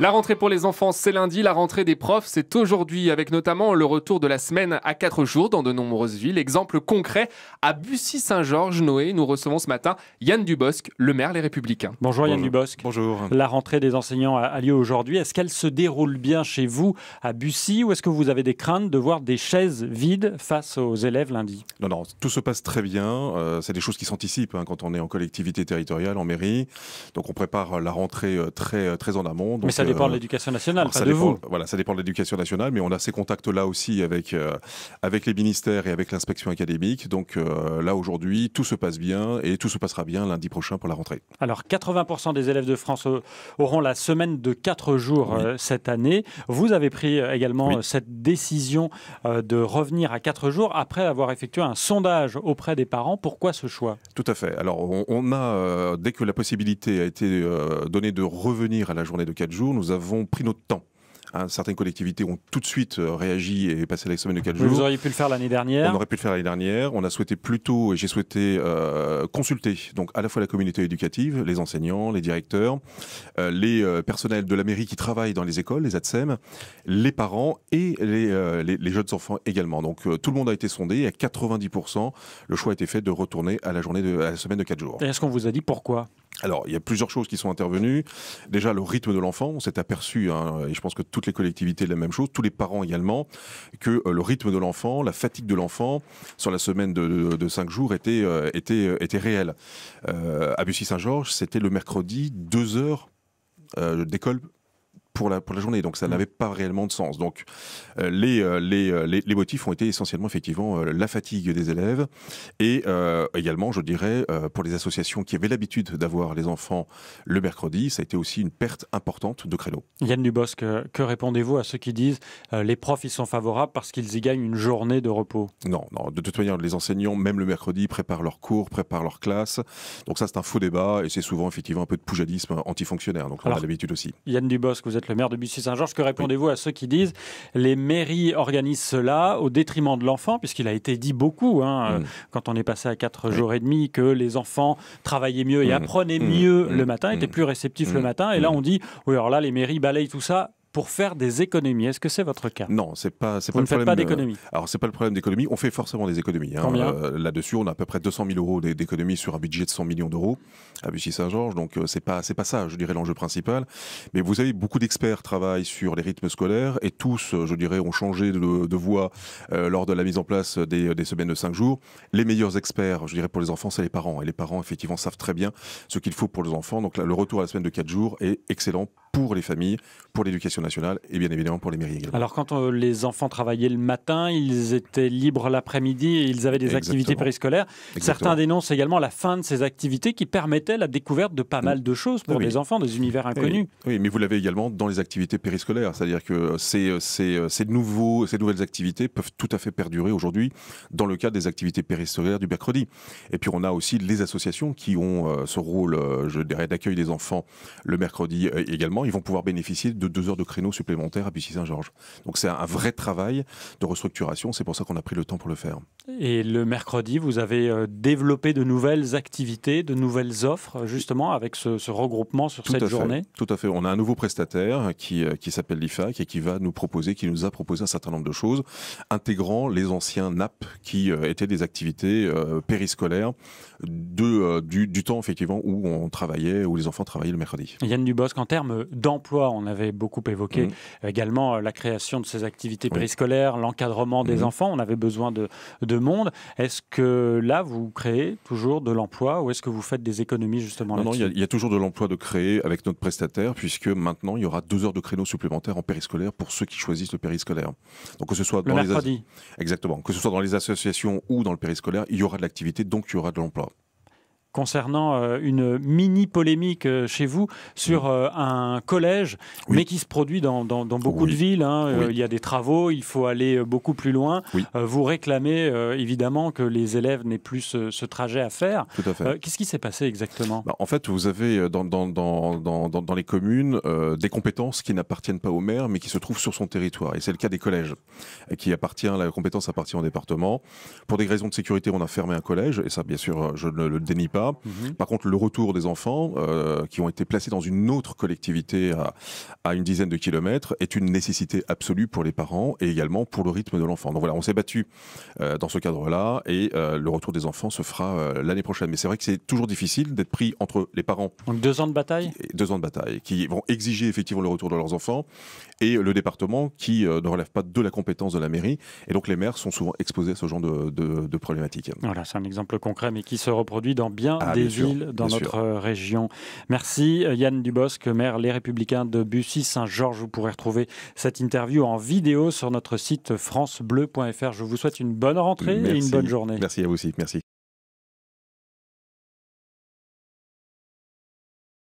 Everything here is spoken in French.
La rentrée pour les enfants, c'est lundi. La rentrée des profs, c'est aujourd'hui, avec notamment le retour de la semaine à 4 jours dans de nombreuses villes. Exemple concret, à Bussy-Saint-Georges, Noé, nous recevons ce matin Yann Dubosc, le maire Les Républicains. Bonjour Yann Dubosc. Bonjour. La rentrée des enseignants a lieu aujourd'hui. Est-ce qu'elle se déroule bien chez vous à Bussy ou est-ce que vous avez des craintes de voir des chaises vides face aux élèves lundi? Non, tout se passe très bien. C'est des choses qui s'anticipent quand on est en collectivité territoriale, en mairie. Donc on prépare la rentrée très en amont. Donc, mais ça dépend de l'éducation nationale, pas ça de dépend, vous. Voilà, ça dépend de l'éducation nationale, mais on a ces contacts-là aussi avec les ministères et avec l'inspection académique. Donc là, aujourd'hui, tout se passe bien et tout se passera bien lundi prochain pour la rentrée. Alors, 80% des élèves de France auront la semaine de 4 jours cette année. Vous avez pris également cette décision de revenir à 4 jours après avoir effectué un sondage auprès des parents. Pourquoi ce choix? Tout à fait. Alors, on a, dès que la possibilité a été donnée de revenir à la journée de 4 jours, nous avons pris notre temps. Certaines collectivités ont tout de suite réagi et passé la semaine de 4 jours. Vous auriez pu le faire l'année dernière. On aurait pu le faire l'année dernière. On a souhaité plutôt, et j'ai souhaité consulter donc à la fois la communauté éducative, les enseignants, les directeurs, les personnels de la mairie qui travaillent dans les écoles, les ATSEM, les parents et les jeunes enfants également. Donc tout le monde a été sondé et à 90%, le choix a été fait de retourner à la semaine de 4 jours. Et est-ce qu'on vous a dit pourquoi ? Alors, il y a plusieurs choses qui sont intervenues. Déjà, le rythme de l'enfant, on s'est aperçu, et je pense que toutes les collectivités la même chose, tous les parents également, que le rythme de l'enfant, la fatigue de l'enfant sur la semaine de 5 jours était réelle. À Bussy-Saint-Georges, c'était le mercredi 2 heures d'école pour la journée, donc ça n'avait pas réellement de sens. Donc les motifs ont été essentiellement effectivement la fatigue des élèves et également, je dirais, pour les associations qui avaient l'habitude d'avoir les enfants le mercredi, ça a été aussi une perte importante de créneaux. Yann Dubosc, que répondez-vous à ceux qui disent les profs ils sont favorables parce qu'ils y gagnent une journée de repos? Non, de toute manière, les enseignants, même le mercredi, préparent leurs cours, préparent leurs classes. Donc ça, c'est un faux débat et c'est souvent effectivement un peu de poujadisme antifonctionnaire. Donc on a l'habitude aussi. Yann Dubosc, vous êtes le maire de Bussy-Saint-Georges. Que répondez-vous à ceux qui disent les mairies organisent cela au détriment de l'enfant, puisqu'il a été dit beaucoup quand on est passé à 4 jours et demi que les enfants travaillaient mieux et apprenaient mieux le matin, étaient plus réceptifs le matin. Et là, on dit, oui, alors là, les mairies balayent tout ça pour faire des économies. Est-ce que c'est votre cas? Non, c'est pas Vous ne faites pas d'économies. Alors, c'est pas le problème d'économie. On fait forcément des économies. Combien là-dessus, on a à peu près 200 000 euros d'économies sur un budget de 100 millions d'euros à Bussy-Saint-Georges. Donc, c'est pas ça, je dirais, l'enjeu principal. Mais vous savez, beaucoup d'experts travaillent sur les rythmes scolaires et tous, je dirais, ont changé de voie lors de la mise en place des semaines de 5 jours. Les meilleurs experts, je dirais, pour les enfants, c'est les parents. Et les parents, effectivement, savent très bien ce qu'il faut pour les enfants. Donc, là, le retour à la semaine de 4 jours est excellent pour les familles, pour l'éducation nationale et bien évidemment pour les mairies également. Alors quand les enfants travaillaient le matin, ils étaient libres l'après-midi et ils avaient des activités périscolaires. Certains dénoncent également la fin de ces activités qui permettaient la découverte de pas mal de choses pour des enfants, des univers inconnus. Oui, mais vous l'avez également dans les activités périscolaires, c'est-à-dire que ces nouvelles activités peuvent tout à fait perdurer aujourd'hui dans le cadre des activités périscolaires du mercredi. Et puis on a aussi les associations qui ont ce rôle, je dirais, d'accueil des enfants le mercredi également. Ils vont pouvoir bénéficier de 2 heures de créneaux supplémentaires à Bussy-Saint-Georges. Donc c'est un vrai travail de restructuration, c'est pour ça qu'on a pris le temps pour le faire. Et le mercredi, vous avez développé de nouvelles activités, de nouvelles offres, justement, avec ce regroupement sur cette journée? Tout à fait. On a un nouveau prestataire qui s'appelle l'IFAC et qui nous a proposé un certain nombre de choses, intégrant les anciens NAP qui étaient des activités périscolaires du temps, effectivement, où les enfants travaillaient le mercredi. Yann Dubosc, en termes d'emploi, on avait beaucoup évoqué également la création de ces activités périscolaires, l'encadrement des enfants. On avait besoin de monde. Est-ce que là, vous créez toujours de l'emploi ou est-ce que vous faites des économies justement là-dessus? Non, il y a toujours de l'emploi de créer avec notre prestataire puisque maintenant, il y aura 2 heures de créneaux supplémentaires en périscolaire pour ceux qui choisissent le périscolaire. Donc que ce soit le mercredi. Exactement. Que ce soit dans les associations ou dans le périscolaire, il y aura de l'activité, donc il y aura de l'emploi. Concernant une mini-polémique chez vous sur un collège, mais qui se produit dans beaucoup de villes. Il y a des travaux, il faut aller beaucoup plus loin. Vous réclamez évidemment que les élèves n'aient plus ce trajet à faire. Tout à fait. Qu'est-ce qui s'est passé exactement? En fait, vous avez dans les communes des compétences qui n'appartiennent pas au maire, mais qui se trouvent sur son territoire. Et c'est le cas des collèges, la compétence appartient au département. Pour des raisons de sécurité, on a fermé un collège, et ça, bien sûr, je ne le dénie pas. cas. Par contre, le retour des enfants qui ont été placés dans une autre collectivité à une dizaine de kilomètres est une nécessité absolue pour les parents et également pour le rythme de l'enfant. Donc voilà, on s'est battu dans ce cadre-là et le retour des enfants se fera l'année prochaine. Mais c'est vrai que c'est toujours difficile d'être pris entre les parents. Donc 2 ans de bataille ? 2 ans de bataille, qui vont exiger effectivement le retour de leurs enfants, et le département qui ne relève pas de la compétence de la mairie. Et donc les maires sont souvent exposés à ce genre de problématiques. Voilà, c'est un exemple concret, mais qui se reproduit dans bien des villes dans notre région. Merci Yann Dubosc, maire Les Républicains de Bussy-Saint-Georges. Vous pourrez retrouver cette interview en vidéo sur notre site francebleu.fr. Je vous souhaite une bonne rentrée et une bonne journée. Merci à vous aussi. Merci.